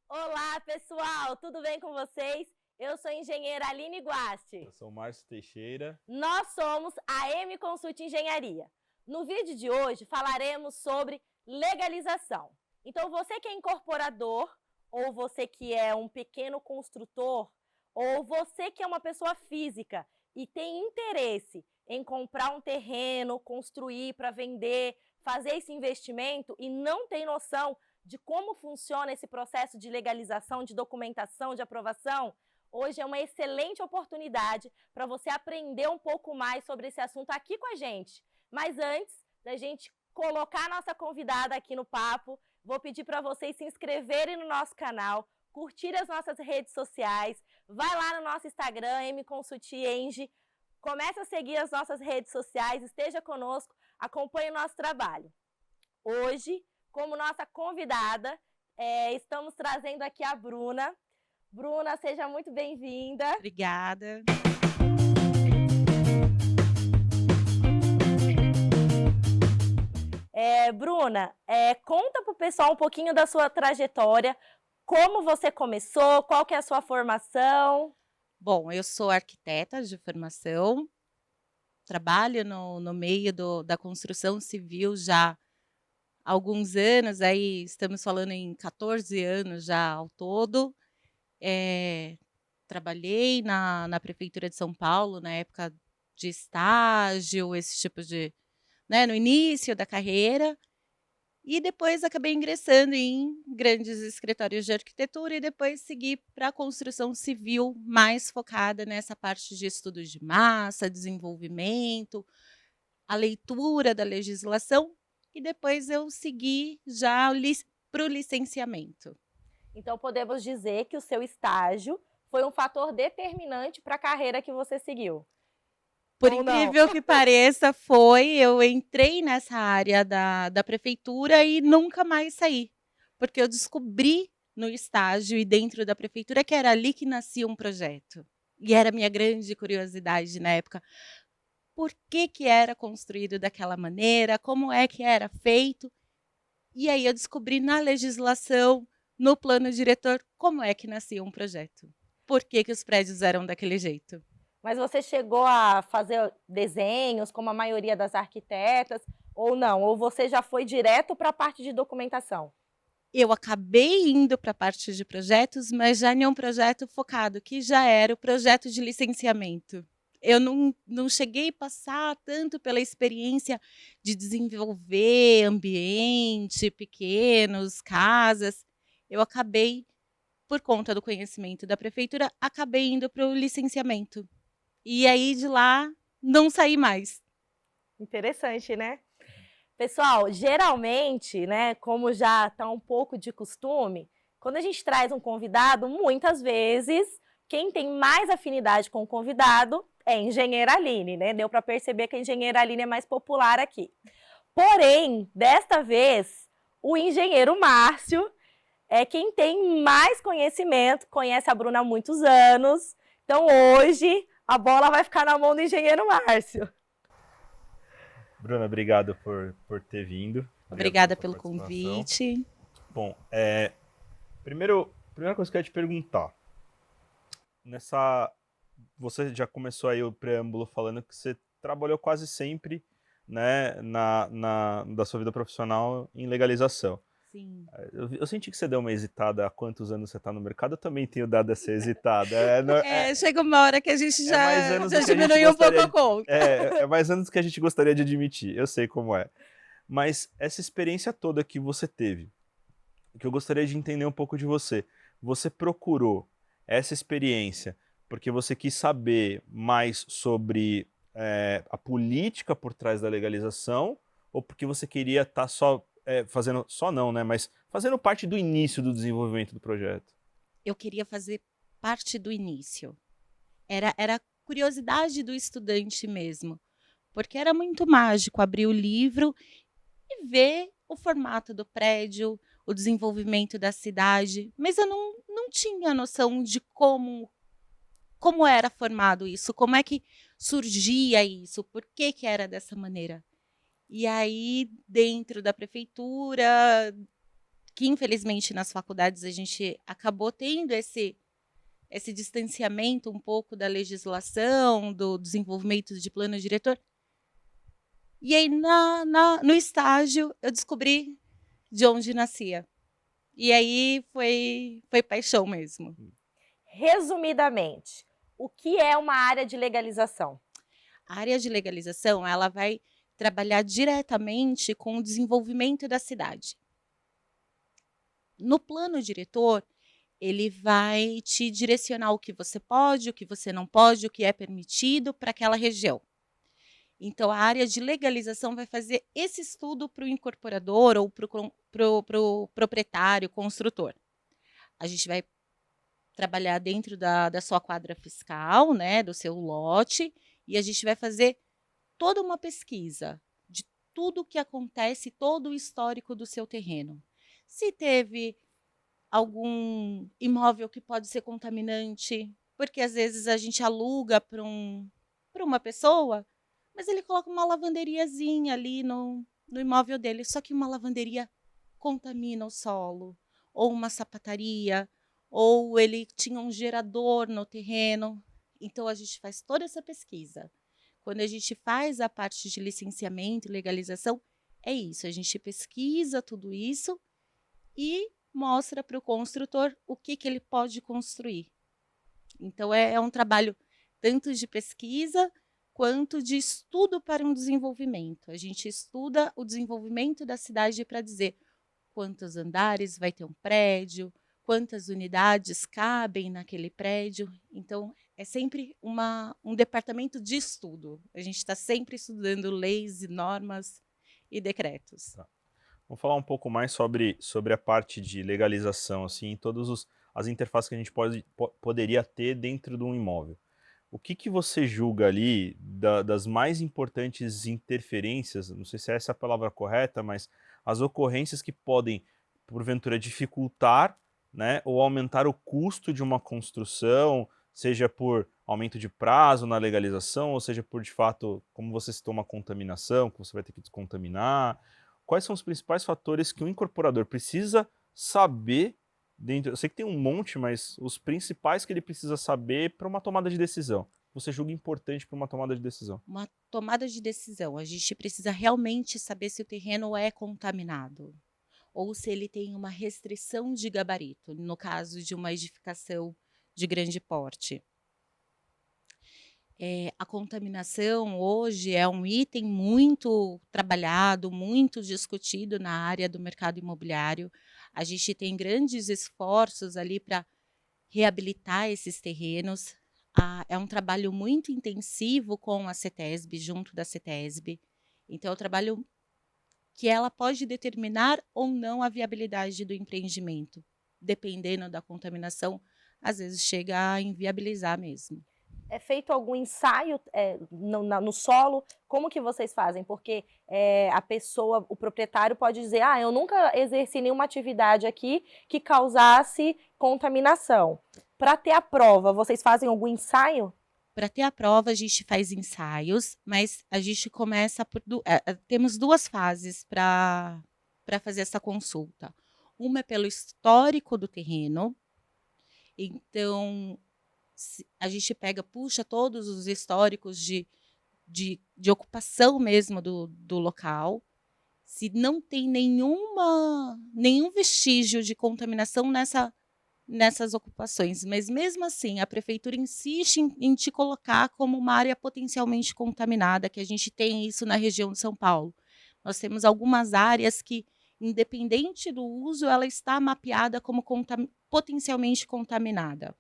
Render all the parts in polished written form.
Olá, pessoal! Tudo bem com vocês? Eu sou a engenheira Aline Guasti. Eu sou o Márcio Teixeira. Nós somos a M Consult Engenharia. No vídeo de hoje falaremos sobre legalização. Então, você que é incorporador, ou você que é um pequeno construtor, ou você que é uma pessoa física e tem interesse em comprar um terreno, construir para vender, fazer esse investimento e não tem noção de como funciona esse processo de legalização, de documentação, de aprovação, hoje é uma excelente oportunidade para você aprender um pouco mais sobre esse assunto aqui com a gente. Mas antes da gente colocar a nossa convidada aqui no papo, vou pedir para vocês se inscreverem no nosso canal, curtir as nossas redes sociais, vai lá no nosso Instagram, mconsultienge, comece a seguir as nossas redes sociais, esteja conosco, acompanhe o nosso trabalho. Hoje, como nossa convidada, estamos trazendo aqui a Bruna. Bruna, seja muito bem-vinda. Obrigada. Bruna, conta para o pessoal um pouquinho da sua trajetória, como você começou, qual que é a sua formação? Bom, eu sou arquiteta de formação, trabalho no meio da construção civil já há alguns anos, aí estamos falando em 14 anos já ao todo. Trabalhei na Prefeitura de São Paulo, na época de estágio, esse tipo de, no início da carreira, e depois acabei ingressando em grandes escritórios de arquitetura e depois segui para a construção civil, mais focada nessa parte de estudos de massa, desenvolvimento, a leitura da legislação, e depois eu segui já para o licenciamento. Então, podemos dizer que o seu estágio foi um fator determinante para a carreira que você seguiu. Por incrível que pareça, eu entrei nessa área da prefeitura e nunca mais saí. Porque eu descobri no estágio e dentro da prefeitura que era ali que nascia um projeto. E era a minha grande curiosidade na época. Por que era construído daquela maneira? Como é que era feito? E aí eu descobri na legislação, no plano diretor, como é que nascia um projeto. Por que os prédios eram daquele jeito. Mas você chegou a fazer desenhos, como a maioria das arquitetas, ou não? Ou você já foi direto para a parte de documentação? Eu acabei indo para a parte de projetos, mas já em um projeto focado, que já era o projeto de licenciamento. Eu não cheguei a passar tanto pela experiência de desenvolver ambiente, pequenos, casas. Eu acabei, por conta do conhecimento da prefeitura, acabei indo para o licenciamento. E aí, de lá, não saí mais. Interessante, né? Pessoal, geralmente, né, como já está um pouco de costume, quando a gente traz um convidado, muitas vezes, quem tem mais afinidade com o convidado é a engenheira Aline, né? Deu para perceber que a engenheira Aline é mais popular aqui. Porém, desta vez, o engenheiro Márcio é quem tem mais conhecimento, conhece a Bruna há muitos anos. Então, hoje, a bola vai ficar na mão do engenheiro Márcio. Bruna, obrigado por ter vindo. Obrigada pelo convite. Bom, primeira coisa que eu ia te perguntar. Você já começou aí o preâmbulo falando que você trabalhou quase sempre, né, da sua vida profissional em legalização. Sim. Eu senti que você deu uma hesitada há quantos anos você está no mercado, eu também tenho dado essa hesitada. Chega uma hora que a gente já diminuiu um pouco a conta. É mais anos do que a gente gostaria de admitir, eu sei como é. Mas essa experiência toda que você teve, que eu gostaria de entender um pouco de você. Você procurou essa experiência porque você quis saber mais sobre a política por trás da legalização, ou porque você queria estar mas fazendo parte do início do desenvolvimento do projeto? Eu queria fazer parte do início. Era a curiosidade do estudante mesmo, porque era muito mágico abrir o livro e ver o formato do prédio, o desenvolvimento da cidade, mas eu não tinha noção de como era formado isso, como é que surgia isso, por que era dessa maneira. E aí, dentro da prefeitura, que infelizmente nas faculdades a gente acabou tendo esse distanciamento um pouco da legislação, do desenvolvimento de plano diretor. E aí, no estágio, eu descobri de onde nascia. E aí foi paixão mesmo. Resumidamente, o que é uma área de legalização? A área de legalização, ela vai trabalhar diretamente com o desenvolvimento da cidade. No plano diretor, ele vai te direcionar o que você pode, o que você não pode, o que é permitido para aquela região. Então, a área de legalização vai fazer esse estudo para o incorporador ou para o proprietário, construtor. A gente vai trabalhar dentro da sua quadra fiscal, né, do seu lote, e a gente vai fazer toda uma pesquisa de tudo o que acontece, todo o histórico do seu terreno. Se teve algum imóvel que pode ser contaminante, porque às vezes a gente aluga para uma pessoa, mas ele coloca uma lavanderiazinha ali no imóvel dele, só que uma lavanderia contamina o solo, ou uma sapataria, ou ele tinha um gerador no terreno. Então, a gente faz toda essa pesquisa. Quando a gente faz a parte de licenciamento e legalização, é isso, a gente pesquisa tudo isso e mostra para o construtor o que ele pode construir. Então, é um trabalho tanto de pesquisa quanto de estudo para um desenvolvimento. A gente estuda o desenvolvimento da cidade para dizer quantos andares vai ter um prédio, quantas unidades cabem naquele prédio. Então, é sempre um departamento de estudo. A gente está sempre estudando leis e normas e decretos. Tá. Vamos falar um pouco mais sobre a parte de legalização, assim, todas as interfaces que a gente poderia ter dentro de um imóvel. O que você julga ali das mais importantes interferências, não sei se essa é a palavra correta, mas as ocorrências que podem, porventura, dificultar, né, ou aumentar o custo de uma construção, seja por aumento de prazo na legalização, ou seja por, de fato, como você citou, uma contaminação, que você vai ter que descontaminar. Quais são os principais fatores que o incorporador precisa saber dentro? Eu sei que tem um monte, mas os principais que ele precisa saber para uma tomada de decisão. Você julga importante para uma tomada de decisão? Uma tomada de decisão, a gente precisa realmente saber se o terreno é contaminado ou se ele tem uma restrição de gabarito, no caso de uma edificação de grande porte. A contaminação hoje é um item muito trabalhado, muito discutido na área do mercado imobiliário. A gente tem grandes esforços ali para reabilitar esses terrenos. É um trabalho muito intensivo com a CETESB, junto da CETESB. Então, é um trabalho que ela pode determinar ou não a viabilidade do empreendimento. Dependendo da contaminação, às vezes chega a inviabilizar mesmo. É feito algum ensaio no solo? Como que vocês fazem? Porque a pessoa, o proprietário pode dizer, eu nunca exerci nenhuma atividade aqui que causasse contaminação. Para ter a prova, vocês fazem algum ensaio? Para ter a prova, a gente faz ensaios, mas a gente começa por... temos duas fases para fazer essa consulta. Uma é pelo histórico do terreno. Então, a gente puxa todos os históricos de ocupação mesmo do local. Se não tem nenhum vestígio de contaminação nessas ocupações, mas mesmo assim a prefeitura insiste em te colocar como uma área potencialmente contaminada, que a gente tem isso na região de São Paulo. Nós temos algumas áreas que, independente do uso, ela está mapeada como potencialmente contaminada.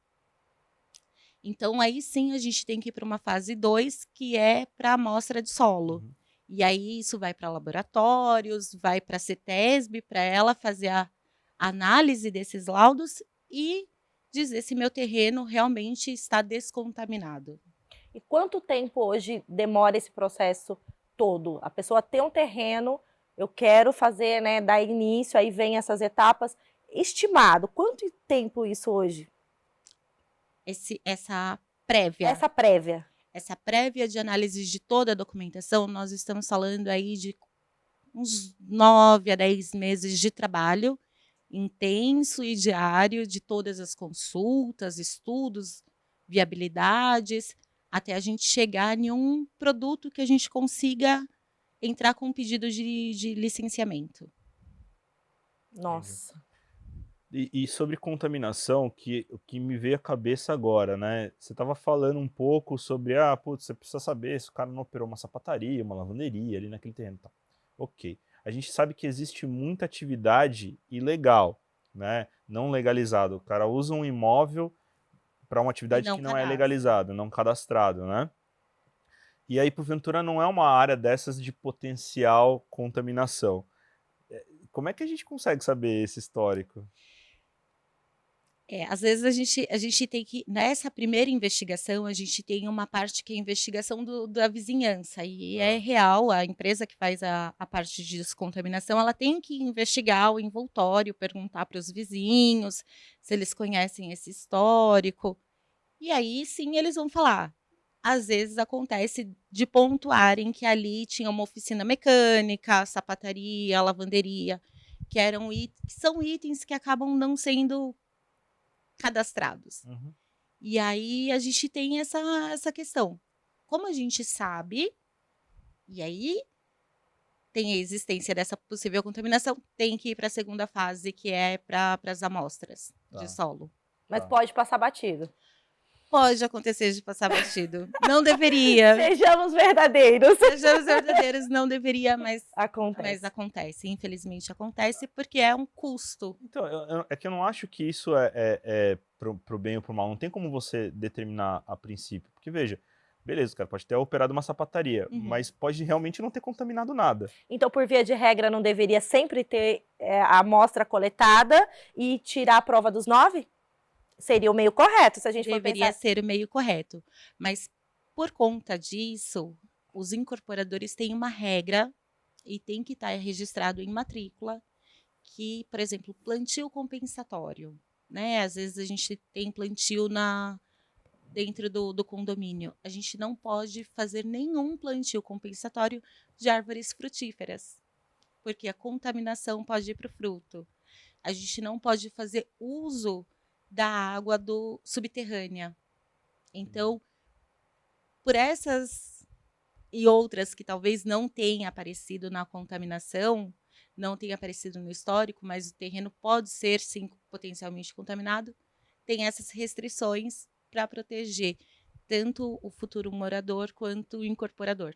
Então, aí sim, a gente tem que ir para uma fase 2, que é para a amostra de solo. Uhum. E aí isso vai para laboratórios, vai para a CETESB, para ela fazer a análise desses laudos e dizer se meu terreno realmente está descontaminado. E quanto tempo hoje demora esse processo todo? A pessoa tem um terreno, eu quero fazer, né, dar início, aí vem essas etapas. Estimado, quanto tempo isso hoje? Essa prévia. Essa prévia de análise de toda a documentação, nós estamos falando aí de uns 9 a 10 meses de trabalho, intenso e diário de todas as consultas, estudos, viabilidades, até a gente chegar em um produto que a gente consiga entrar com um pedido de licenciamento. Nossa. E sobre contaminação, o que me veio à cabeça agora, né? Você estava falando um pouco sobre, putz, você precisa saber se o cara não operou uma sapataria, uma lavanderia ali naquele terreno. Tá. Ok. A gente sabe que existe muita atividade ilegal, né? Não legalizada. O cara usa um imóvel para uma atividade que não é legalizada, não cadastrado, né? E aí, porventura, não é uma área dessas de potencial contaminação. Como é que a gente consegue saber esse histórico? Às vezes a gente tem que, nessa primeira investigação, a gente tem uma parte que é a investigação da vizinhança, e é real, a empresa que faz a parte de descontaminação, ela tem que investigar o envoltório, perguntar para os vizinhos se eles conhecem esse histórico, e aí sim eles vão falar. Às vezes acontece de pontuarem que ali tinha uma oficina mecânica, sapataria, lavanderia, que são itens que acabam não sendo cadastrados. Uhum. E aí a gente tem essa questão. Como a gente sabe, e aí tem a existência dessa possível contaminação, tem que ir para a segunda fase, que é para as amostras de solo. Mas pode passar batido. Pode acontecer de passar batido. Não deveria. Sejamos verdadeiros. Sejamos verdadeiros, não deveria, mas acontece. Infelizmente acontece, porque é um custo. Então, é que eu não acho que isso é pro bem ou pro mal. Não tem como você determinar a princípio. Porque, veja, beleza, o cara pode ter operado uma sapataria, mas pode realmente não ter contaminado nada. Então, por via de regra, não deveria sempre ter a amostra coletada e tirar a prova dos 9? Seria o meio correto, se a gente for pensar. Deveria ser o meio correto. Mas, por conta disso, os incorporadores têm uma regra e tem que estar registrado em matrícula que, por exemplo, plantio compensatório, né? Às vezes a gente tem plantio dentro do condomínio. A gente não pode fazer nenhum plantio compensatório de árvores frutíferas, porque a contaminação pode ir para o fruto. A gente não pode fazer uso da água subterrânea. Então, por essas e outras que talvez não tenham aparecido na contaminação, não tenha aparecido no histórico, mas o terreno pode ser, sim, potencialmente contaminado, tem essas restrições para proteger tanto o futuro morador quanto o incorporador.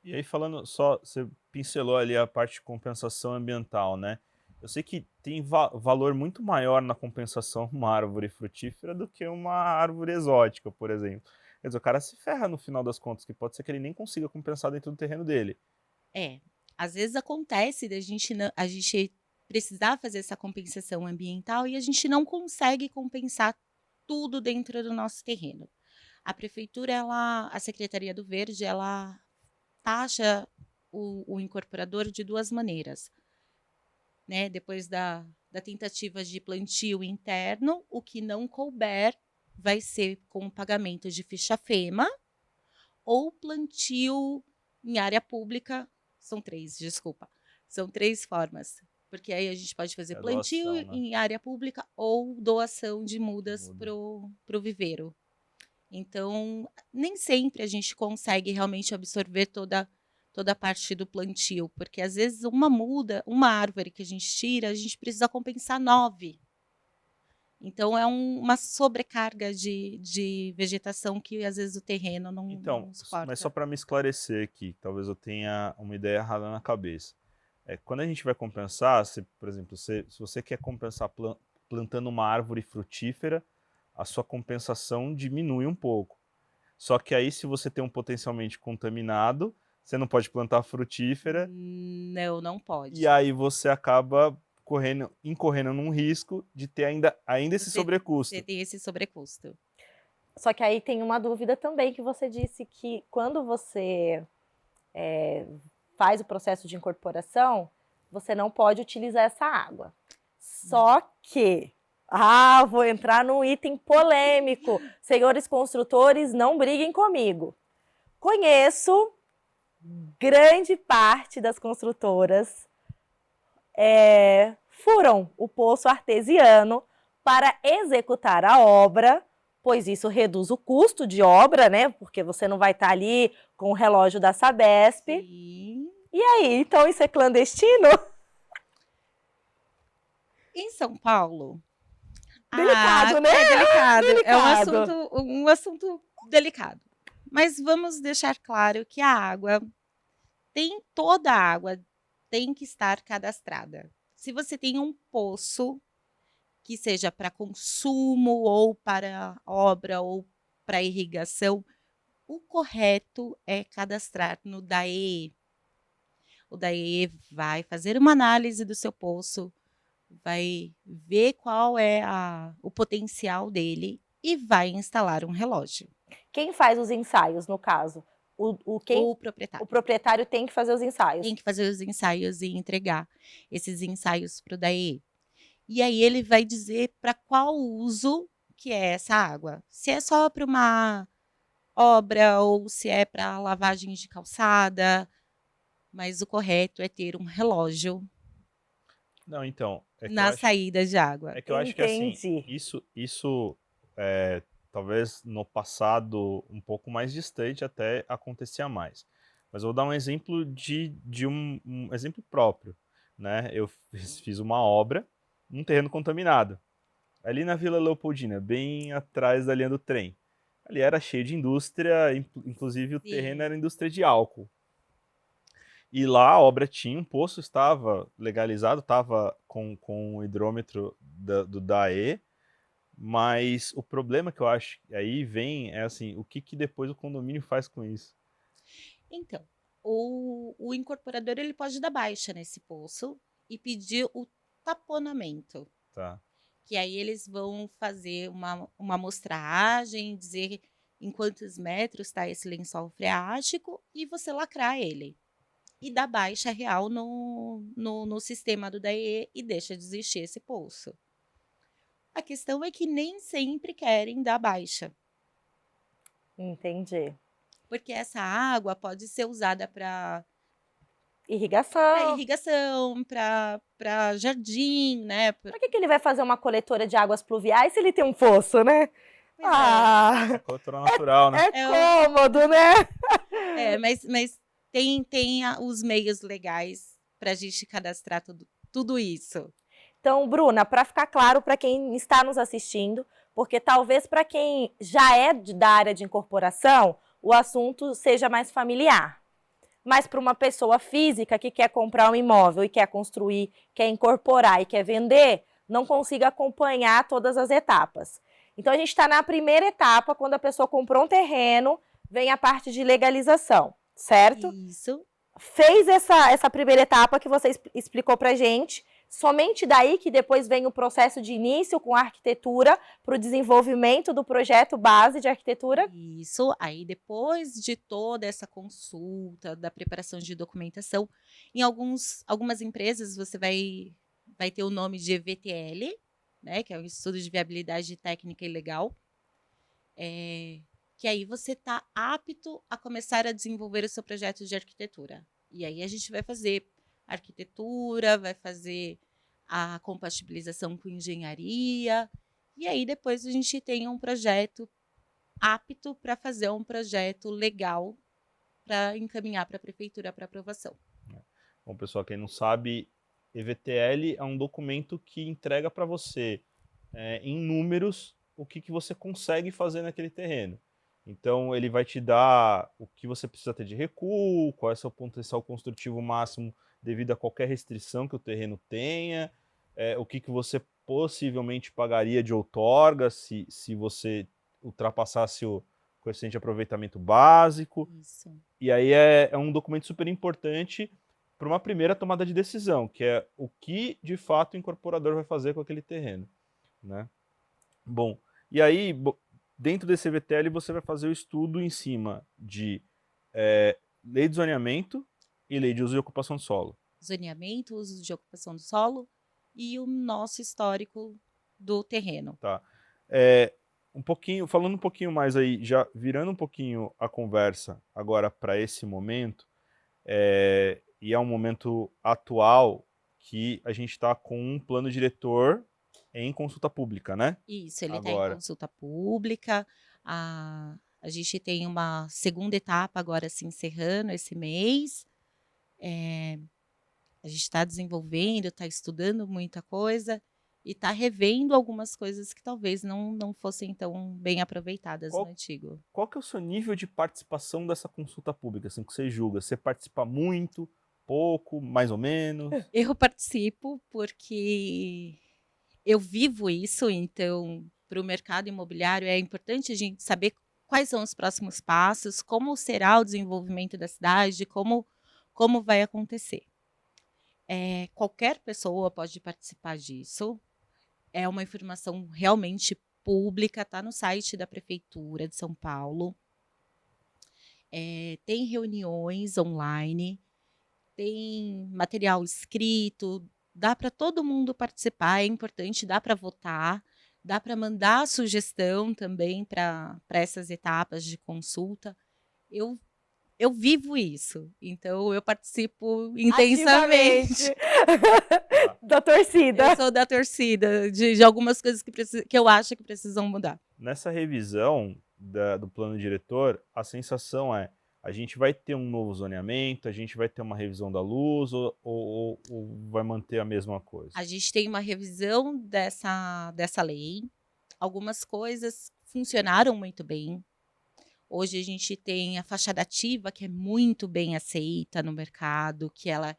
E aí, falando só, você pincelou ali a parte de compensação ambiental, né? Eu sei que tem valor muito maior na compensação uma árvore frutífera do que uma árvore exótica, por exemplo. Quer dizer, o cara se ferra no final das contas, que pode ser que ele nem consiga compensar dentro do terreno dele. Às vezes acontece a gente precisar fazer essa compensação ambiental e a gente não consegue compensar tudo dentro do nosso terreno. A prefeitura, a Secretaria do Verde, ela taxa o incorporador de duas maneiras. Né? Depois da tentativa de plantio interno, o que não couber vai ser com pagamento de ficha FEMA ou plantio em área pública. São três formas. Porque aí a gente pode fazer plantio doação, né? Em área pública ou doação de mudas para o viveiro. Então, nem sempre a gente consegue realmente absorver toda a parte do plantio, porque às vezes uma árvore que a gente tira, a gente precisa compensar 9. Então, é uma sobrecarga de vegetação que às vezes o terreno não suporta. Mas só para me esclarecer aqui, talvez eu tenha uma ideia errada na cabeça. Quando a gente vai compensar, por exemplo, se você quer compensar plantando uma árvore frutífera, a sua compensação diminui um pouco. Só que aí, se você tem um potencialmente contaminado, você não pode plantar frutífera. Não pode. E aí você acaba incorrendo num risco de ter ainda esse sobrecusto. Você tem esse sobrecusto. Só que aí tem uma dúvida também, que você disse que quando você faz o processo de incorporação, você não pode utilizar essa água. Só que... vou entrar num item polêmico. Senhores construtores, não briguem comigo. Conheço grande parte das construtoras furam o poço artesiano para executar a obra, pois isso reduz o custo de obra, né? Porque você não vai estar ali com o relógio da Sabesp. Sim. E aí, então isso é clandestino? Em São Paulo, Delicado, né? é delicado. É Delicado. um assunto delicado. Mas vamos deixar claro que toda a água tem que estar cadastrada. Se você tem um poço que seja para consumo ou para obra ou para irrigação, o correto é cadastrar no DAE. O DAE vai fazer uma análise do seu poço, vai ver qual é o potencial dele e vai instalar um relógio. Quem faz os ensaios, no caso? O O proprietário proprietário tem que fazer os ensaios. tem que fazer os ensaios e entregar esses ensaios para o DAE. E aí ele vai dizer para qual uso que é essa água. Se é só para uma obra ou se é para lavagem de calçada, mas o correto é ter um relógio Não, então, na saída de água. é que eu acho que assim, Entendi. isso talvez no passado um pouco mais distante até acontecia mais. Mas eu vou dar um exemplo de um exemplo próprio, né? Eu fiz uma obra num terreno contaminado, ali na Vila Leopoldina, bem atrás da linha do trem. Ali era cheio de indústria, inclusive o terreno era indústria de álcool. E lá a obra tinha um poço, estava legalizado, estava com o hidrômetro do DAE, mas o problema que eu acho que aí vem é assim, o que depois o condomínio faz com isso? Então, o incorporador ele pode dar baixa nesse poço e pedir o taponamento. Tá. Que aí eles vão fazer uma amostragem, dizer em quantos metros está esse lençol freático e você lacrar ele. E dar baixa real no sistema do DAE e deixa de existir esse poço. A questão é que nem sempre querem dar baixa, Entendi. porque essa água pode ser usada para Irrigação. irrigação, para jardim, né? Pra que ele vai fazer uma coletora de águas pluviais se ele tem um poço, né? Pois É coletora natural, né? É cômodo, né? mas tem os meios legais para a gente cadastrar tudo isso. Então, Bruna, para ficar claro para quem está nos assistindo, porque talvez para quem já é da área de incorporação, o assunto seja mais familiar. Mas para uma pessoa física que quer comprar um imóvel e quer construir, quer incorporar e quer vender, não consiga acompanhar todas as etapas. Então, a gente está na primeira etapa, quando a pessoa comprou um terreno, vem a parte de legalização, certo? Isso. Fez essa primeira etapa que você explicou para a gente, somente daí que depois vem o processo de início com a arquitetura para o desenvolvimento do projeto base de arquitetura? Isso, aí depois de toda essa consulta, da preparação de documentação, em algumas empresas você vai ter o nome de EVTL, né, que é o Estudo de Viabilidade Técnica e Legal, que aí você está apto a começar a desenvolver o seu projeto de arquitetura. E aí a gente vai fazer arquitetura, vai fazer a compatibilização com engenharia, e aí depois a gente tem um projeto apto para fazer um projeto legal para encaminhar para a prefeitura para aprovação. Bom, pessoal, quem não sabe, EVTL é um documento que entrega para você, em números, o que você consegue fazer naquele terreno. Então, ele vai te dar o que você precisa ter de recuo, qual é o seu potencial construtivo máximo devido a qualquer restrição que o terreno tenha, o que você possivelmente pagaria de outorga se você ultrapassasse o coeficiente de aproveitamento básico. Isso. E aí é um documento super importante para uma primeira tomada de decisão, que é o que de fato o incorporador vai fazer com aquele terreno, né? Bom, e aí dentro desse EVTL você vai fazer o estudo em cima de lei de zoneamento e lei de uso e ocupação do solo. Zoneamento, uso de ocupação do solo e o nosso histórico do terreno. Tá. Falando um pouquinho mais aí, já virando um pouquinho a conversa agora para esse momento, e é um momento atual que a gente está com um plano diretor em consulta pública, né? Isso, ele está em Agora. consulta pública. A gente tem uma segunda etapa agora se encerrando esse mês. A gente está desenvolvendo, está estudando muita coisa e está revendo algumas coisas que talvez não fossem tão bem aproveitadas no antigo. Qual que é o seu nível de participação dessa consulta pública, assim, que você julga? Você participa muito, pouco, mais ou menos? Eu participo porque eu vivo isso, então, para o mercado imobiliário é importante a gente saber quais são os próximos passos, como será o desenvolvimento da cidade, como vai acontecer. Qualquer pessoa pode participar disso. É uma informação realmente pública, está no site da Prefeitura de São Paulo. Tem reuniões online, tem material escrito, dá para todo mundo participar, é importante, dá para votar, dá para mandar sugestão também para essas etapas de consulta. Eu vivo isso, então eu participo intensamente. Da torcida. Eu sou da torcida, de algumas coisas que eu acho que precisam mudar. Nessa revisão do plano diretor, a sensação é, a gente vai ter um novo zoneamento, a gente vai ter uma revisão da luz ou vai manter a mesma coisa? A gente tem uma revisão dessa lei, algumas coisas funcionaram muito bem. Hoje a gente tem a fachada ativa, que é muito bem aceita no mercado, que ela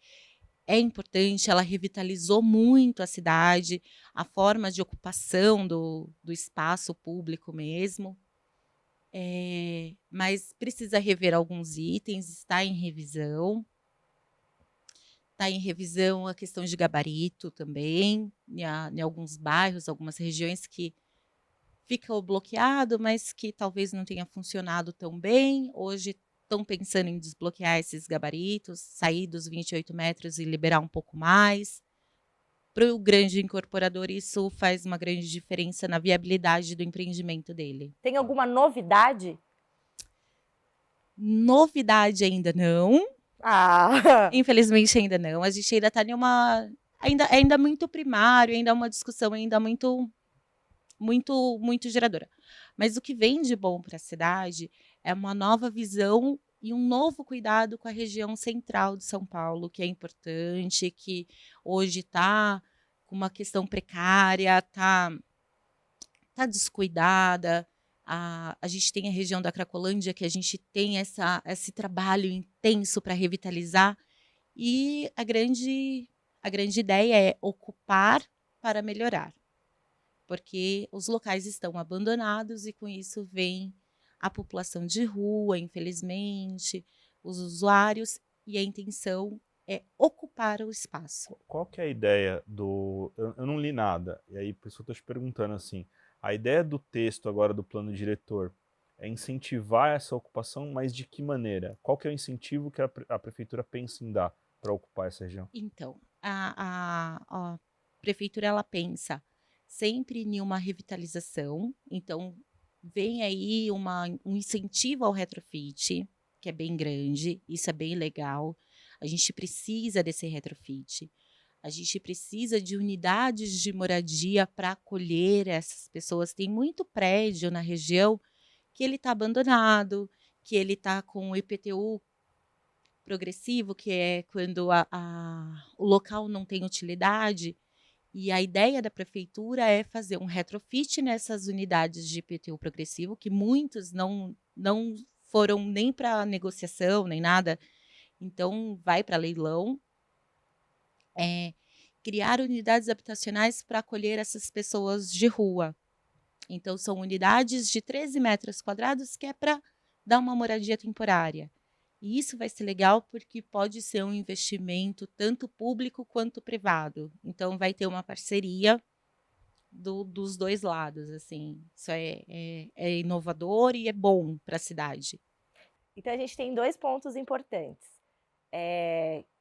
é importante, ela revitalizou muito a cidade, a forma de ocupação do espaço público mesmo. Mas precisa rever alguns itens, está em revisão. Está em revisão a questão de gabarito também, em alguns bairros, algumas regiões que ficam bloqueado, mas que talvez não tenha funcionado tão bem. Hoje estão pensando em desbloquear esses gabaritos, sair dos 28 metros e liberar um pouco mais. Para o grande incorporador, isso faz uma grande diferença na viabilidade do empreendimento dele. Tem alguma novidade? Novidade ainda não. Infelizmente ainda não. A gente ainda está em uma... Ainda muito primário, ainda é uma discussão ainda muito geradora. Mas o que vem de bom para a cidade é uma nova visão e um novo cuidado com a região central de São Paulo, que é importante, que hoje está com uma questão precária, está descuidada. A gente tem a região da Cracolândia, que a gente tem esse trabalho intenso para revitalizar, e a grande ideia é ocupar para melhorar, porque os locais estão abandonados e com isso vem a população de rua, infelizmente, os usuários, e a intenção é ocupar o espaço. Qual que é a ideia do... Eu não li nada, e aí por isso eu estou te perguntando assim, a ideia do texto agora do plano diretor é incentivar essa ocupação, mas de que maneira? Qual que é o incentivo que a prefeitura pensa em dar para ocupar essa região? Então, a prefeitura ela pensa sempre em uma revitalização, então vem aí um incentivo ao retrofit, que é bem grande, isso é bem legal. A gente precisa desse retrofit, a gente precisa de unidades de moradia para acolher essas pessoas. Tem muito prédio na região que ele está abandonado, que ele está com o IPTU progressivo, que é quando o local não tem utilidade. E a ideia da prefeitura é fazer um retrofit nessas unidades de IPTU progressivo, que muitos não foram nem para negociação, nem nada. Então, vai para leilão. Criar unidades habitacionais para acolher essas pessoas de rua. Então, são unidades de 13 metros quadrados que é para dar uma moradia temporária. E isso vai ser legal porque pode ser um investimento tanto público quanto privado. Então, vai ter uma parceria dos dois lados. Assim. Isso é inovador e é bom para a cidade. Então, a gente tem 2 pontos importantes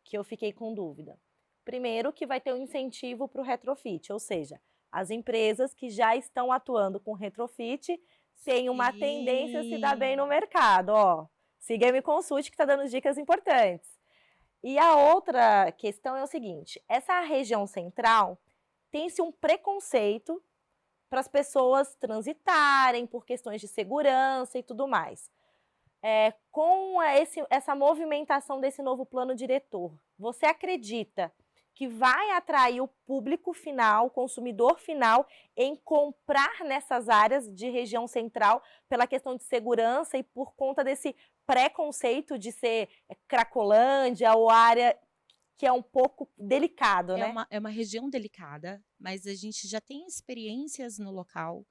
que eu fiquei com dúvida. Primeiro, que vai ter um incentivo para o retrofit, ou seja, as empresas que já estão atuando com retrofit têm uma tendência a se dar bem no mercado. Siga e me consulte, que está dando dicas importantes. E a outra questão é o seguinte, essa região central tem-se um preconceito para as pessoas transitarem por questões de segurança e tudo mais. Com essa movimentação desse novo plano diretor, você acredita que vai atrair o público final, o consumidor final, em comprar nessas áreas de região central pela questão de segurança e por conta desse preconceito de ser Cracolândia ou área que é um pouco delicado, né? É uma região delicada, mas a gente já tem experiências no local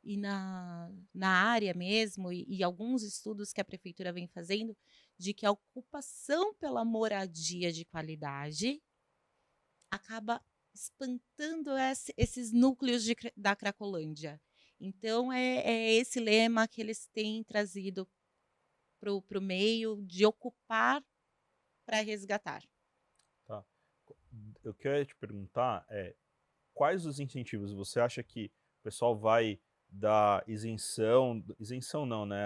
e na área mesmo, e alguns estudos que a prefeitura vem fazendo, de que a ocupação pela moradia de qualidade acaba espantando esses núcleos da Cracolândia. Então, é esse lema que eles têm trazido para o meio de ocupar para resgatar. Tá. Eu quero te perguntar quais os incentivos você acha que o pessoal vai dar isenção não, né?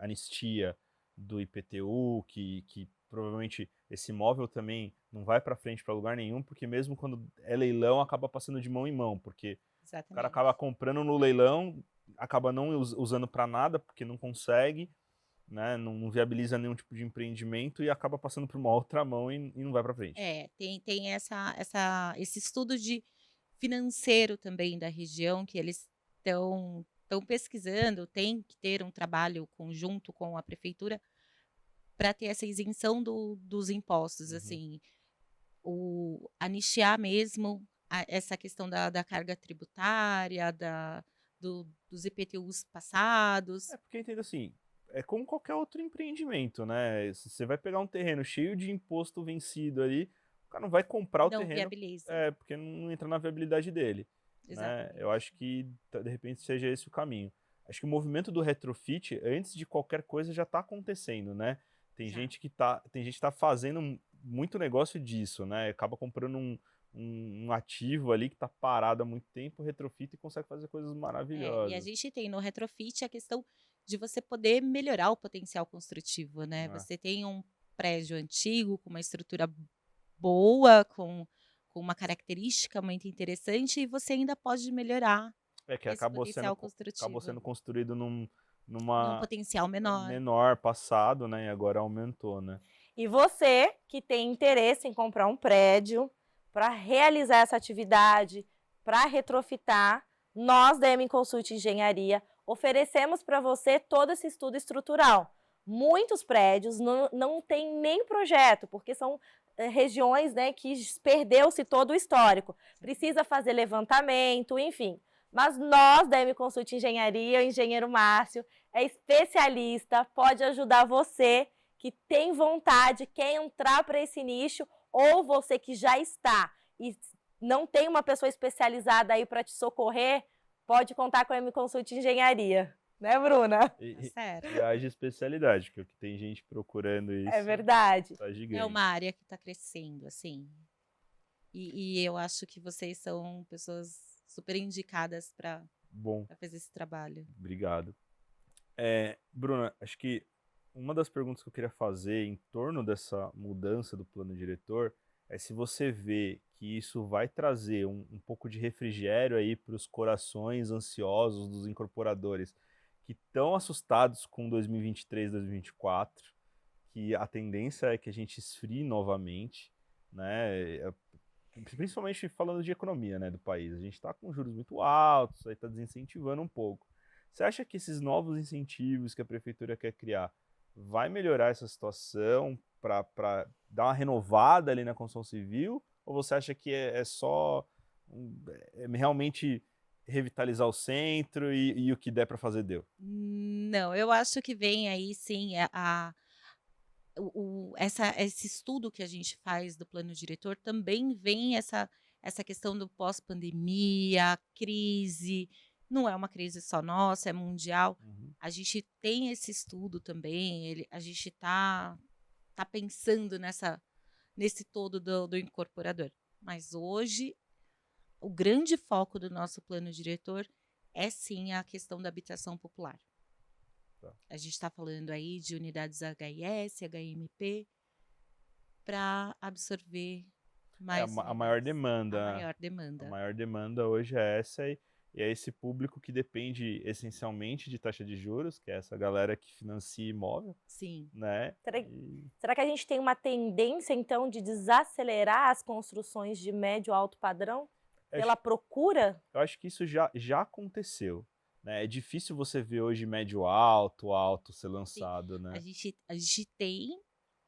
Anistia do IPTU, que provavelmente esse imóvel também não vai para frente para lugar nenhum, porque mesmo quando é leilão acaba passando de mão em mão, porque o cara acaba comprando no leilão, acaba não usando para nada, porque não consegue, né? Não viabiliza nenhum tipo de empreendimento e acaba passando por uma outra mão e não vai para frente. Tem esse estudo de financeiro também da região que eles estão pesquisando, tem que ter um trabalho conjunto com a prefeitura para ter essa isenção dos impostos, assim, anistiar mesmo essa questão da carga tributária, dos IPTUs passados. Porque eu entendo assim, é como qualquer outro empreendimento, né? Se você vai pegar um terreno cheio de imposto vencido ali, o cara não vai comprar o Não terreno, viabiliza. porque não entra na viabilidade dele, né? Exatamente. Eu acho que de repente seja esse o caminho. Acho que o movimento do retrofit, antes de qualquer coisa, já está acontecendo, né? Tem gente que tá fazendo muito negócio disso, né? Acaba comprando um ativo ali que está parado há muito tempo, retrofita e consegue fazer coisas E a maravilhosas. gente tem no retrofit a questão de você poder melhorar o potencial construtivo, né? Você tem um prédio antigo com uma estrutura boa, com uma característica muito interessante, e você ainda pode melhorar Que esse acabou potencial acabou sendo construtivo construído num numa potencial menor. menor passado, né? E agora aumentou, né? E você que tem interesse em comprar um prédio para realizar essa atividade, para retrofitar, nós da M Consult Engenharia oferecemos para você todo esse estudo estrutural. Muitos prédios não têm nem projeto, porque são regiões, né, que perdeu-se todo o histórico. Precisa fazer levantamento, enfim. Mas nós da M Consult Engenharia, o engenheiro Márcio, é especialista, pode ajudar você que tem vontade, quer entrar para esse nicho, ou você que já está e não tem uma pessoa especializada aí para te socorrer, pode contar com a M Consult Engenharia. Né, Bruna? Certo. E haja especialidade, porque tem gente procurando isso. É verdade. Tá gigante. É uma área que está crescendo, assim. E eu acho que vocês são pessoas super indicadas para fazer esse trabalho. Obrigado. Bruna, acho que uma das perguntas que eu queria fazer em torno dessa mudança do plano diretor é se você vê que isso vai trazer um pouco de refrigério aí para os corações ansiosos dos incorporadores que estão assustados com 2023, 2024, que a tendência é que a gente esfrie novamente, né? Principalmente falando de economia, né, do país. A gente está com juros muito altos, aí está desincentivando um pouco. Você acha que esses novos incentivos que a prefeitura quer criar vai melhorar essa situação para dar uma renovada ali na construção civil? Ou você acha que é só realmente revitalizar o centro e o que der para fazer deu? Não, eu acho que vem aí sim esse estudo que a gente faz do plano diretor também vem essa questão do pós-pandemia, crise. Não é uma crise só nossa, é mundial. A gente tem esse estudo também, a gente tá pensando nesse todo do incorporador. Mas hoje, o grande foco do nosso plano diretor é sim a questão da habitação popular. A gente está falando aí de unidades HIS, HMP, para absorver É mais a maior unidades. demanda. A maior A demanda. maior demanda hoje é essa e é esse público que depende essencialmente de taxa de juros, que é essa galera que financia imóvel, Sim. né? Será, E será que a gente tem uma tendência, então, de desacelerar as construções de médio alto padrão pela acho- procura? eu acho que isso já aconteceu, né? É difícil você ver hoje médio alto ser Sim. lançado, né? A gente tem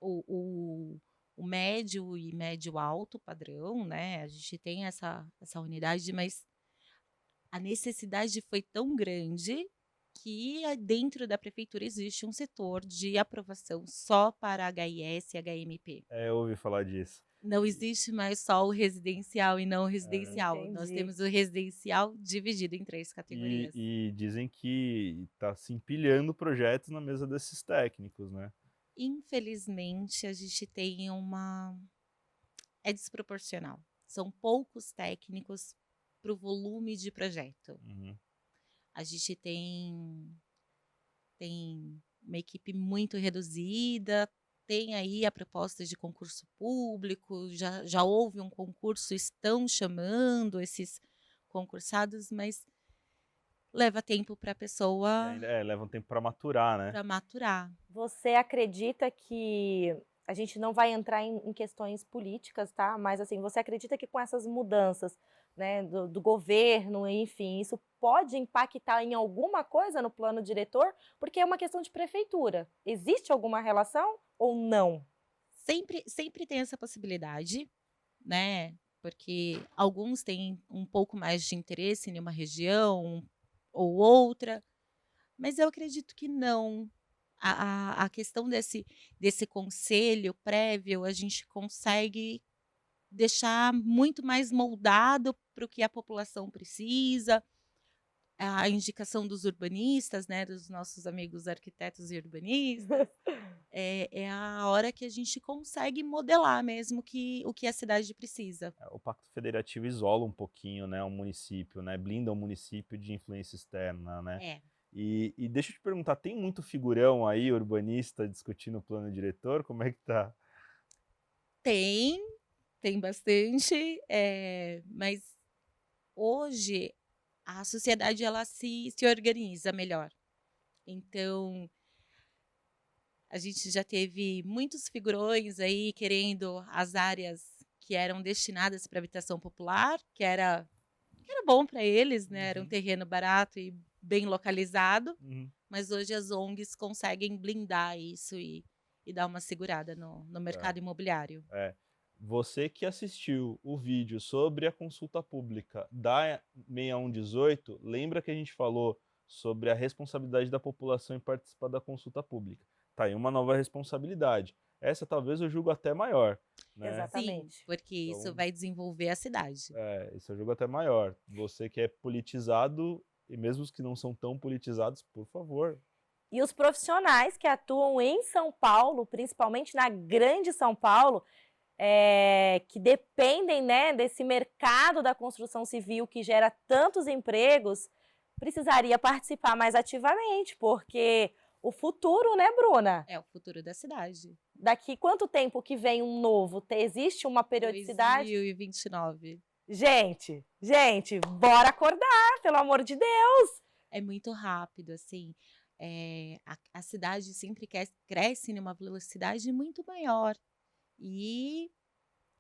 o médio e médio alto padrão, né? A gente tem essa unidade, mas a necessidade foi tão grande que dentro da prefeitura existe um setor de aprovação só para HIS e HMP. É, eu ouvi falar disso. Não existe mais só o residencial e não residencial. Nós Entendi. temos o residencial dividido em 3 categorias. E dizem que está se empilhando projetos na mesa desses técnicos, né? Infelizmente, a gente tem uma. É desproporcional. São poucos técnicos para o volume de projeto. Uhum. A gente tem uma equipe muito reduzida, tem aí a proposta de concurso público, já houve um concurso, estão chamando esses concursados, mas leva tempo para a E pessoa ainda leva um tempo para maturar, né? para maturar. Você acredita que a gente não vai entrar em questões políticas, tá? Mas assim, você acredita que com essas mudanças, né, do governo, enfim, isso pode impactar em alguma coisa no plano diretor? Porque é uma questão de prefeitura. Existe alguma relação ou não? Sempre tem essa possibilidade, né? Porque alguns têm um pouco mais de interesse em uma região ou outra, mas eu acredito que não. A questão desse conselho prévio, a gente consegue deixar muito mais moldado para o que a população precisa, a indicação dos urbanistas, né, dos nossos amigos arquitetos e urbanistas, é a hora que a gente consegue modelar mesmo o que a cidade precisa. O Pacto Federativo isola um pouquinho, né, o município, né? Blinda o município de influência externa, né? É. E deixa eu te perguntar, tem muito figurão aí, urbanista, discutindo o plano diretor? Como é que tá? Tem bastante, mas hoje a sociedade ela se organiza melhor. Então, a gente já teve muitos figurões aí querendo as áreas que eram destinadas para habitação popular, que era bom para eles, né? Era um Uhum. terreno barato e bem localizado, Uhum. mas hoje as ONGs conseguem blindar isso e dar uma segurada no mercado imobiliário. É. Você que assistiu o vídeo sobre a consulta pública da 6118, lembra que a gente falou sobre a responsabilidade da população em participar da consulta pública? Tá aí uma nova responsabilidade. Essa talvez eu julgo até maior, né? Sim, Exatamente. porque isso Então, vai desenvolver a cidade. esse eu julgo até maior. Você que é politizado, e mesmo os que não são tão politizados, por favor. E os profissionais que atuam em São Paulo, principalmente na grande São Paulo, que dependem, né, desse mercado da construção civil que gera tantos empregos, precisaria participar mais ativamente, porque o futuro, né, Bruna? É o futuro da cidade. Daqui quanto tempo que vem um novo? Existe uma periodicidade? 2029. Gente, bora acordar, pelo amor de Deus! É muito rápido, assim. A cidade sempre cresce numa velocidade muito maior. E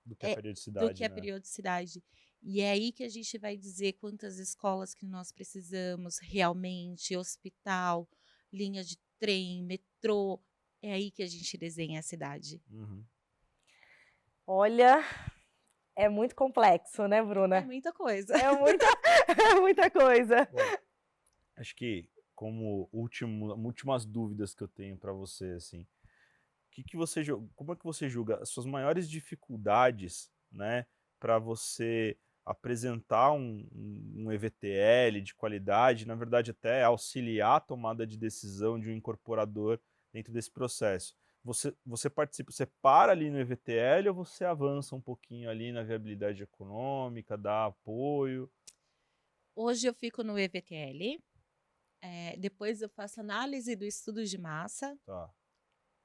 Do que a do periodicidade, que a né? periodicidade. E é aí que a gente vai dizer quantas escolas que nós precisamos realmente, hospital, linha de trem, metrô. É aí que a gente desenha a cidade. Uhum. Olha, é muito complexo, né, É Bruna? muita coisa. É muita, é muita coisa. Bom, acho que como últimas dúvidas que eu tenho para você, assim, como é que você julga as suas maiores dificuldades, né, para você apresentar um EVTL de qualidade, na verdade até auxiliar a tomada de decisão de um incorporador dentro desse processo? Você participa, você para ali no EVTL ou você avança um pouquinho ali na viabilidade econômica, dá apoio? Hoje eu fico no EVTL, depois eu faço análise do estudo de massa, Tá.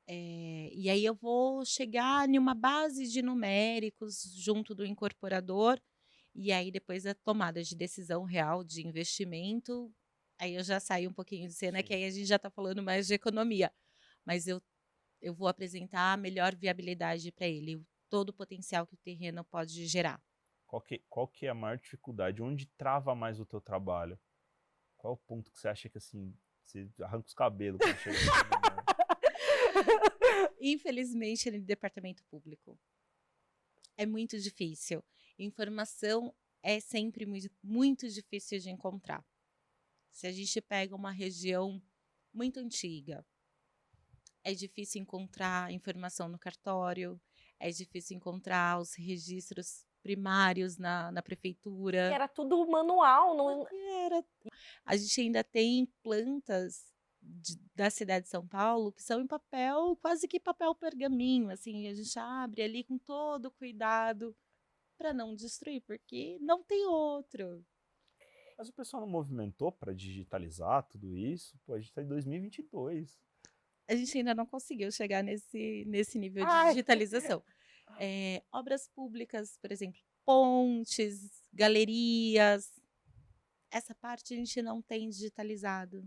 E aí eu vou chegar em uma base de numéricos junto do incorporador, e aí depois a tomada de decisão real de investimento, aí eu já saio um pouquinho de cena, que Sim. aí a gente já está falando mais de economia. Mas eu vou apresentar a melhor viabilidade para ele, todo o potencial que o terreno pode gerar. Qual que é a maior dificuldade? Onde trava mais o teu trabalho? Qual é o ponto que você acha que assim, você arranca os cabelos quando chega nesse momento? Infelizmente, no departamento público. É muito difícil. Informação é sempre muito difícil de encontrar. Se a gente pega uma região muito antiga, é difícil encontrar informação no cartório, é difícil encontrar os registros primários na prefeitura. Que era tudo manual, não... A gente ainda tem plantas da cidade de São Paulo que são em papel, quase que papel pergaminho, assim, a gente abre ali com todo cuidado para não destruir, porque não tem outro. Mas o pessoal não movimentou para digitalizar tudo isso? Pô, a gente tá em 2022. A gente ainda não conseguiu chegar nesse nível de Ai. digitalização. Obras públicas, por exemplo, pontes, galerias, essa parte a gente não tem digitalizado.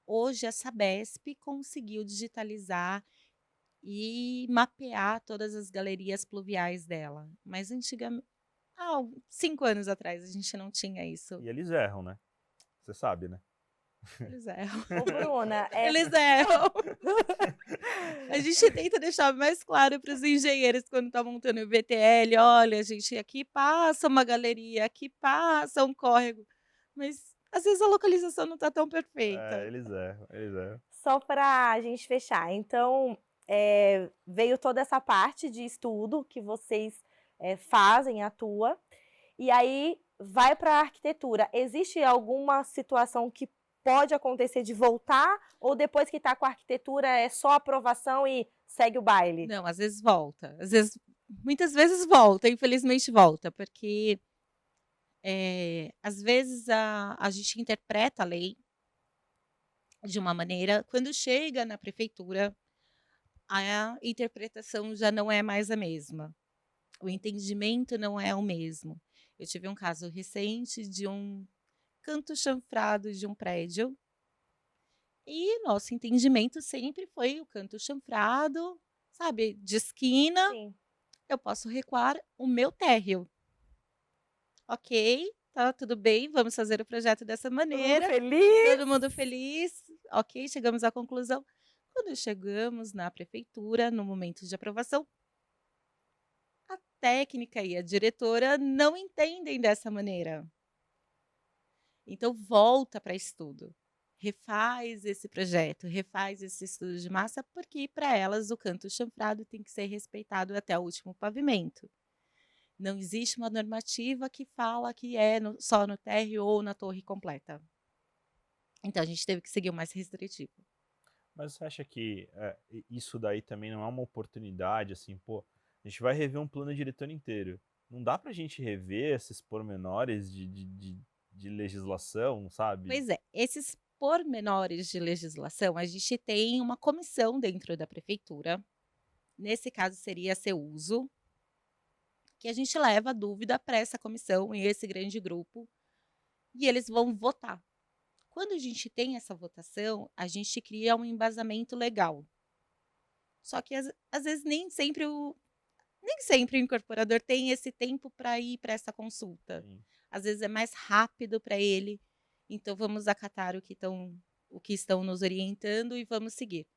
Hoje a Sabesp conseguiu digitalizar e mapear todas as galerias pluviais dela, mas antigamente, 5 anos atrás, a gente não tinha isso. E eles erram, né? Você sabe, né? Eles erram. Ô, Bruna, Eles erram. A gente tenta deixar mais claro para os engenheiros quando está montando o VTL, olha, gente, aqui passa uma galeria, aqui passa um córrego, mas às vezes a localização não está tão perfeita. Eles erram. Só para a gente fechar, então veio toda essa parte de estudo que vocês fazem, atuam, e aí vai para a arquitetura. Existe alguma situação que pode acontecer de voltar, ou depois que está com a arquitetura é só aprovação e segue o baile? Não, às vezes volta, muitas vezes volta, infelizmente volta, porque às vezes a gente interpreta a lei de uma maneira, quando chega na prefeitura, a interpretação já não é mais a mesma. O entendimento não é o mesmo. Eu tive um caso recente de um canto chanfrado de um prédio e nosso entendimento sempre foi o canto chanfrado, sabe, de esquina. Sim. Eu posso recuar o meu térreo. Ok, tá tudo bem, vamos fazer o projeto dessa maneira. Todo mundo feliz. Ok, chegamos à conclusão. Quando chegamos na prefeitura, no momento de aprovação, a técnica e a diretora não entendem dessa maneira. Então, volta para estudo. Refaz esse projeto, refaz esse estudo de massa, porque para elas o canto chanfrado tem que ser respeitado até o último pavimento. Não existe uma normativa que fala que é só no térreo ou na torre completa. Então, a gente teve que seguir o mais restritivo. Mas você acha que isso daí também não é uma oportunidade, assim, pô, a gente vai rever um plano diretor inteiro. Não dá pra gente rever esses pormenores de legislação, sabe? Pois é, esses pormenores de legislação, a gente tem uma comissão dentro da prefeitura, nesse caso seria a Seuso, que a gente leva a dúvida para essa comissão e esse grande grupo, e eles vão votar. Quando a gente tem essa votação, a gente cria um embasamento legal. Só que às vezes nem sempre o incorporador tem esse tempo para ir para essa consulta. Sim. Às vezes é mais rápido para ele, então vamos acatar o que estão nos orientando e vamos seguir.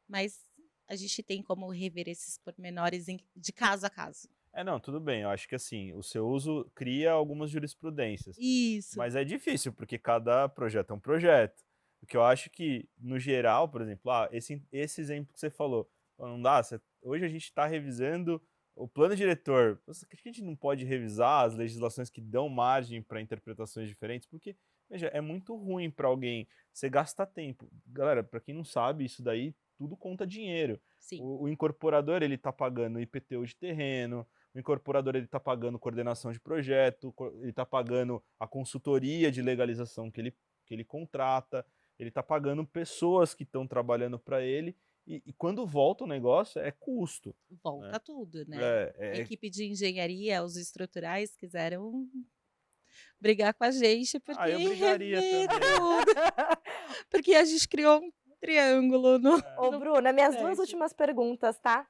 Mas a gente tem como rever esses pormenores de caso a caso. Não, tudo bem. Eu acho que assim, o seu uso cria algumas jurisprudências. Isso. Mas é difícil, porque cada projeto é um projeto. O que eu acho que, no geral, por exemplo, esse exemplo que você falou, não dá, hoje a gente está revisando o plano diretor. Por que a gente não pode revisar as legislações que dão margem para interpretações diferentes? Porque, veja, é muito ruim para alguém você gastar tempo. Galera, para quem não sabe, isso daí tudo conta dinheiro. Sim. O incorporador, ele está pagando IPTU de terreno, o incorporador ele está pagando coordenação de projeto, ele está pagando a consultoria de legalização que ele contrata, ele está pagando pessoas que estão trabalhando para ele, E quando volta o negócio, é custo. Volta tudo, né? A É, equipe de engenharia, os estruturais quiseram brigar com a gente porque eu brigaria rever também. tudo, porque a gente criou um triângulo no Ô, Bruna, minhas duas prédio. últimas perguntas, tá?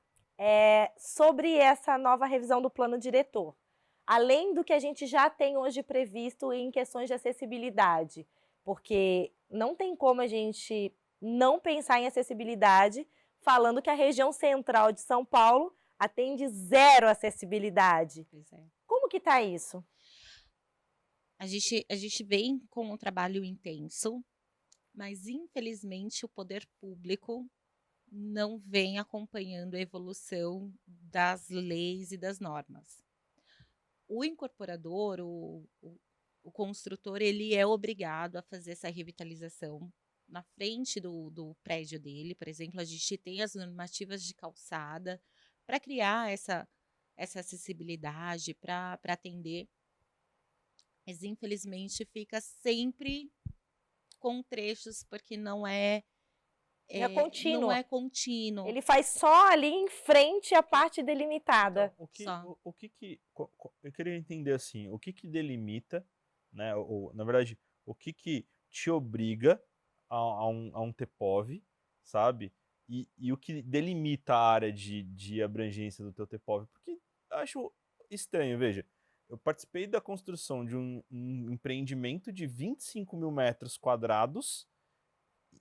Sobre essa nova revisão do plano diretor. Além do que a gente já tem hoje previsto em questões de acessibilidade, porque não tem como a gente não pensar em acessibilidade falando que a região central de São Paulo atende zero acessibilidade. Pois é. Como que tá isso? A gente vem com um trabalho intenso, mas infelizmente o poder público não vem acompanhando a evolução das leis e das normas. O incorporador, o construtor, ele é obrigado a fazer essa revitalização na frente do prédio dele. Por exemplo, a gente tem as normativas de calçada para criar essa acessibilidade, para atender, mas infelizmente fica sempre com trechos, porque não é Não contínuo. Ele faz só ali em frente a parte delimitada. Então, eu queria entender assim, o que delimita, né? Ou, na verdade, o que te obriga a um TPOV, sabe? E o que delimita a área de abrangência do teu TPOV? Porque eu acho estranho, veja. Eu participei da construção de um empreendimento de 25 mil metros quadrados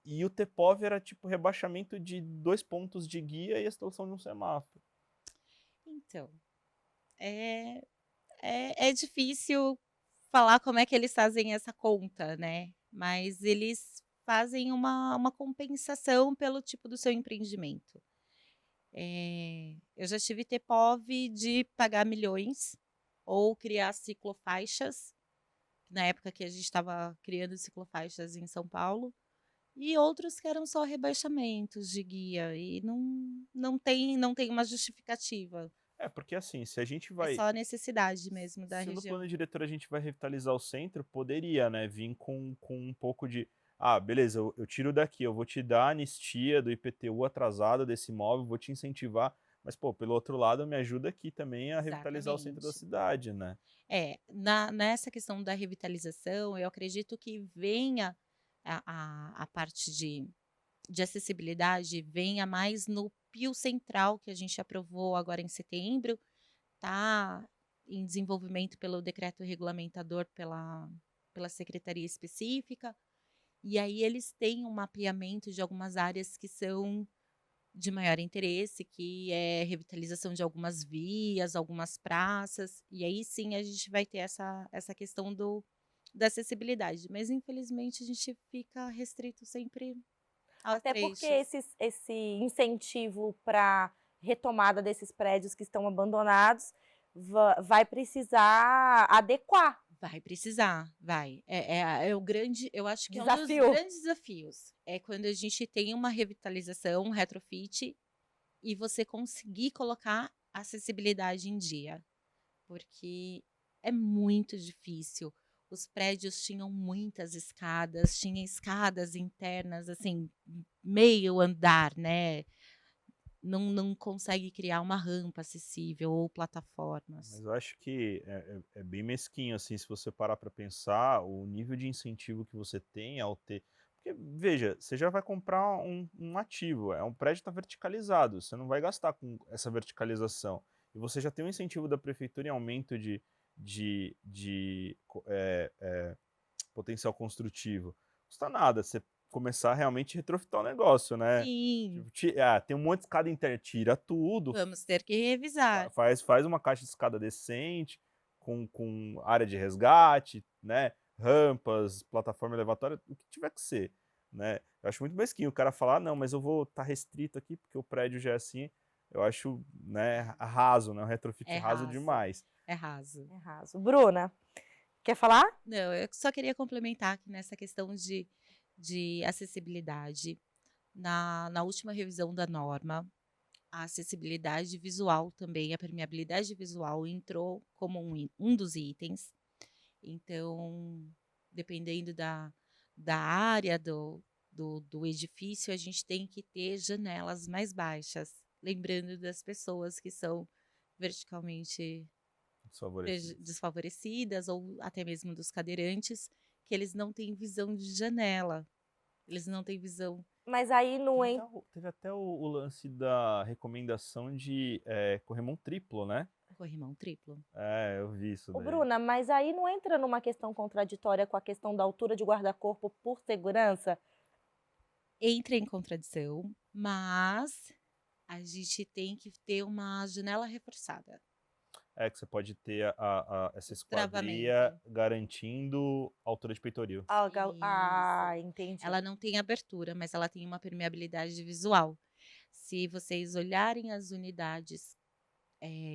e o TPOV era tipo rebaixamento de 2 pontos de guia e a instalação de um semáforo. Então, é difícil falar como é que eles fazem essa conta, né? Mas eles fazem uma compensação pelo tipo do seu empreendimento. Eu já tive TPOV de pagar milhões ou criar ciclofaixas, na época que a gente estava criando ciclofaixas em São Paulo, e outros que eram só rebaixamentos de guia, e não tem uma justificativa. Porque assim, se a gente É vai. só a necessidade mesmo da Se no região. plano diretor a gente vai revitalizar o centro, poderia, né, vir com um pouco de. Ah, beleza, eu tiro daqui, eu vou te dar a anistia do IPTU atrasado desse imóvel, vou te incentivar, mas, pô, pelo outro lado, me ajuda aqui também a revitalizar o centro da Exatamente. cidade, né? Nessa questão da revitalização, eu acredito que venha a parte de acessibilidade, venha mais no Pio Central, que a gente aprovou agora em setembro, está em desenvolvimento pelo decreto regulamentador pela secretaria específica, e aí eles têm um mapeamento de algumas áreas que são de maior interesse, que é revitalização de algumas vias, algumas praças, e aí sim a gente vai ter essa questão da acessibilidade, mas infelizmente a gente fica restrito sempre aos Até porque trechos. esse incentivo para retomada desses prédios que estão abandonados vai precisar adequar. Vai precisar, vai. Eu acho que é um dos Desafio. grandes desafios. É quando a gente tem uma revitalização, um retrofit, e você conseguir colocar a acessibilidade em dia. Porque é muito difícil. Os prédios tinham muitas escadas, tinha escadas internas, assim, meio andar, né? Não consegue criar uma rampa acessível ou plataformas. Mas eu acho que é bem mesquinho, assim, se você parar para pensar o nível de incentivo que você tem ao ter. Porque, veja, você já vai comprar um ativo, um prédio está verticalizado, você não vai gastar com essa verticalização. E você já tem um incentivo da prefeitura em aumento de potencial construtivo. Não custa nada você começar a realmente retrofitar o negócio, né? Sim, Tipo, tem um monte de escada interna, tira tudo, vamos ter que revisar. faz uma caixa de escada decente, com área de resgate, né? Rampas, plataforma elevatória, o que tiver que ser, né? Eu acho muito mesquinho o cara falar, não, mas eu vou estar restrito aqui porque o prédio já é assim. Eu acho, né, raso, né? Um retrofit É raso raso. demais. É raso. É raso. Bruna, quer falar? Não, eu só queria complementar aqui nessa questão de acessibilidade. Na última revisão da norma, a acessibilidade visual também, a permeabilidade visual entrou como um dos itens. Então, dependendo da área do edifício, a gente tem que ter janelas mais baixas. Lembrando das pessoas que são verticalmente desfavorecidas, ou até mesmo dos cadeirantes, que eles não têm visão de janela. Eles não têm visão. Mas aí não Teve até o lance da recomendação de corrimão triplo, né? Corrimão triplo. Eu vi isso daí. Bruna, mas aí não entra numa questão contraditória com a questão da altura de guarda-corpo por segurança? Entra em contradição, mas a gente tem que ter uma janela reforçada. Que você pode ter essa esquadria garantindo a altura de peitoril. Entendi. Ela não tem abertura, mas ela tem uma permeabilidade visual. Se vocês olharem as unidades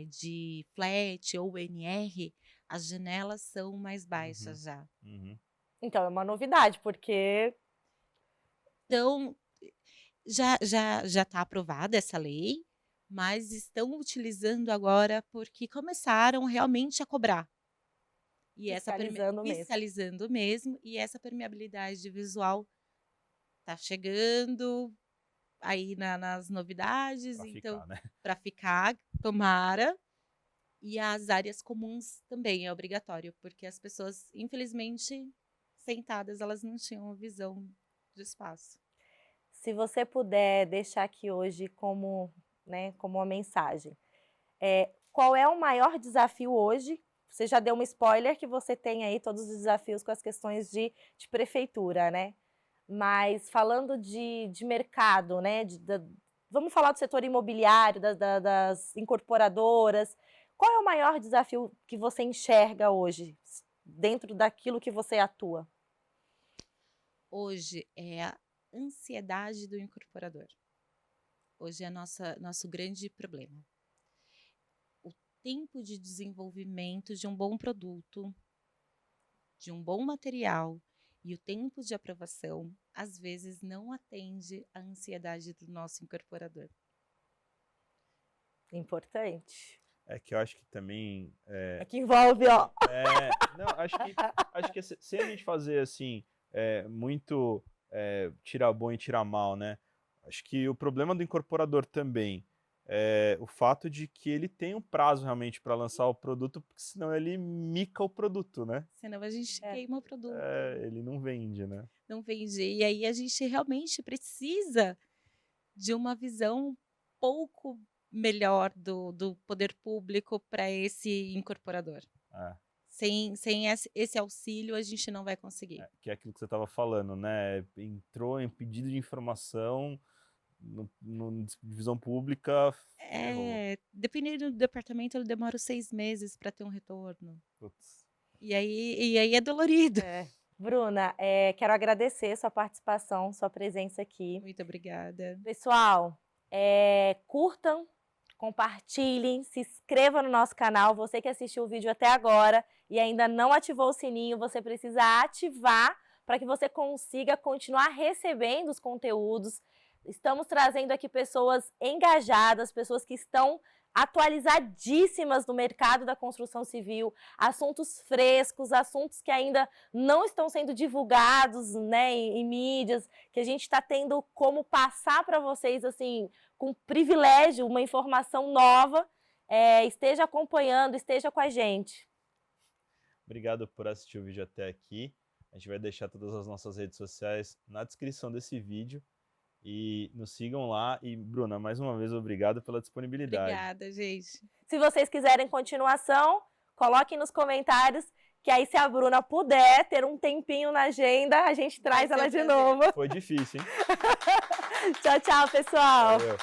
de flat ou NR, as janelas são mais baixas já. Então, é uma novidade, porque... Então, já está aprovada essa lei, mas estão utilizando agora porque começaram realmente a cobrar. E fiscalizando mesmo, e essa permeabilidade visual está chegando aí nas novidades, Pra então, ficar, né? Para ficar, tomara. E as áreas comuns também é obrigatório, porque as pessoas, infelizmente, sentadas, elas não tinham visão de espaço. Se você puder deixar aqui hoje como uma mensagem, qual é o maior desafio hoje? Você já deu um spoiler que você tem aí todos os desafios com as questões de prefeitura, né? Mas falando de mercado, né? Vamos falar do setor imobiliário, das incorporadoras. Qual é o maior desafio que você enxerga hoje, dentro daquilo que você atua? Hoje é a ansiedade do incorporador. Hoje é nosso grande problema. O tempo de desenvolvimento de um bom produto, de um bom material e o tempo de aprovação, às vezes, não atende à ansiedade do nosso incorporador. Importante. Que eu acho que também... que envolve, ó... não, acho que se a gente fazer, assim, muito tirar bom e tirar mal, né? Acho que o problema do incorporador também é o fato de que ele tem um prazo realmente para lançar o produto, porque senão ele mica o produto, né? Senão a gente queima o produto. Ele não vende, né? Não vende. E aí a gente realmente precisa de uma visão um pouco melhor do poder público para esse incorporador. Sem esse auxílio, a gente não vai conseguir. Que é aquilo que você estava falando, né? Entrou em pedido de informação no divisão pública. Dependendo do departamento, ele demora 6 meses para ter um retorno. Putz. E aí é dolorido. Bruna, quero agradecer sua participação, sua presença aqui. Muito obrigada. Pessoal, curtam, compartilhem, se inscreva no nosso canal. Você que assistiu o vídeo até agora e ainda não ativou o sininho, você precisa ativar para que você consiga continuar recebendo os conteúdos. Estamos trazendo aqui pessoas engajadas, pessoas que estão atualizadíssimas no mercado da construção civil, assuntos frescos, assuntos que ainda não estão sendo divulgados, né, em mídias, que a gente está tendo como passar para vocês, assim, com privilégio, uma informação nova. Esteja acompanhando, esteja com a gente. Obrigado por assistir o vídeo até aqui. A gente vai deixar todas as nossas redes sociais na descrição desse vídeo. E nos sigam lá. E, Bruna, mais uma vez, obrigado pela disponibilidade. Obrigada, gente. Se vocês quiserem continuação, coloquem nos comentários, que aí se a Bruna puder ter um tempinho na agenda, a gente traz ela de novo. Foi difícil, hein? Tchau, tchau, pessoal. Valeu.